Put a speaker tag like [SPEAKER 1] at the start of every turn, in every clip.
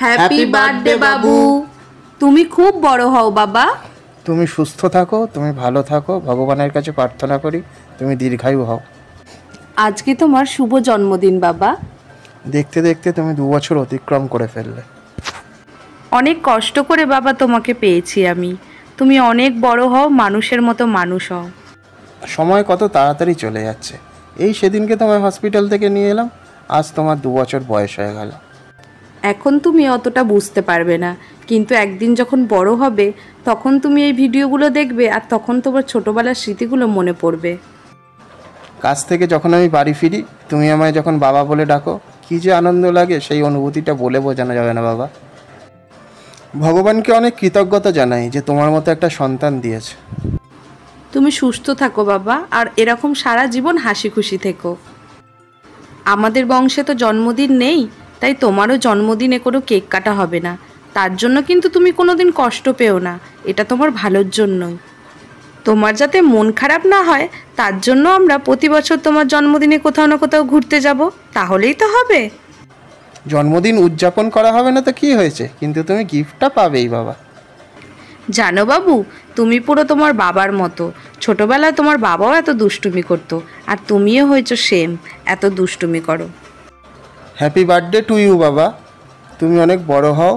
[SPEAKER 1] Happy birthday বাবু। তুমি খুব বড় হও বাবা।
[SPEAKER 2] তুমি সুস্থ থাকো, তুমি ভালো থাকো, ভগবানের কাছে প্রার্থনা করি তুমি দীর্ঘায়ু হও।
[SPEAKER 1] আজকে তোমার শুভ জন্মদিন বাবা।
[SPEAKER 2] দেখতে দেখতে তুমি 2 বছর অতিক্রম করে ফেললে।
[SPEAKER 1] অনেক কষ্ট করে বাবা তোমাকে পেয়েছি আমি। তুমি অনেক বড় হও, মানুষের মতো মানুষ হও।
[SPEAKER 2] সময় কত তাড়াতাড়ি চলে যাচ্ছে। এই সেদিনকে তোমায় হসপিটাল থেকে নিয়ে এলাম, আজ তোমার 2 বছর বয়স হয়ে গেল।
[SPEAKER 1] এখন তুমি অতটা বুঝতে পারবে না, কিন্তু একদিন যখন বড় হবে তখন তুমি এই ভিডিওগুলো দেখবে আর তখন তোমার ছোটবেলার স্মৃতিগুলো মনে পড়বে।
[SPEAKER 2] কাজ থেকে যখন আমি বাড়ি ফিরি, তুমি আমায় যখন বাবা বলে ডাকো, কী যে আনন্দ লাগে, সেই অনুভূতিটা বলে বোঝানো যাবে না বাবা। ভগবানকে অনেক কৃতজ্ঞতা জানাই যে তোমার মতো একটা সন্তান দিয়েছে।
[SPEAKER 1] তুমি সুস্থ থাকো বাবা, আর এরকম সারা জীবন হাসি খুশি থেকো। আমাদের বংশে তো জন্মদিন নেই, তাই তোমারও জন্মদিনে কোনো কেক কাটা হবে না। তার জন্য কিন্তু তুমি কোনো দিন কষ্ট পেও না, এটা তোমার ভালোর জন্যই। তোমার যাতে মন খারাপ না হয় তার জন্য আমরা প্রতি বছর তোমার জন্মদিনে কোথাও না কোথাও ঘুরতে যাব, তাহলেই তো হবে।
[SPEAKER 2] জন্মদিন উদযাপন করা হবে না তো কী হয়েছে, কিন্তু তুমি গিফটটা পাবেই বাবা।
[SPEAKER 1] জানো বাবু, তুমি পুরো তোমার বাবার মতো। ছোটবেলায় তোমার বাবাও এত দুষ্টুমি করতো, আর তুমিও হয়েছো সেম, এত দুষ্টুমি করো।
[SPEAKER 2] হ্যাপি বার্থডে টু ইউ বাবা। তুমি অনেক বড় হও,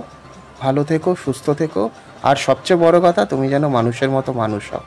[SPEAKER 2] ভালো থেকো, সুস্থ থেকো, আর সবচেয়ে বড় কথা তুমি যেন মানুষের মতো মানুষ হও।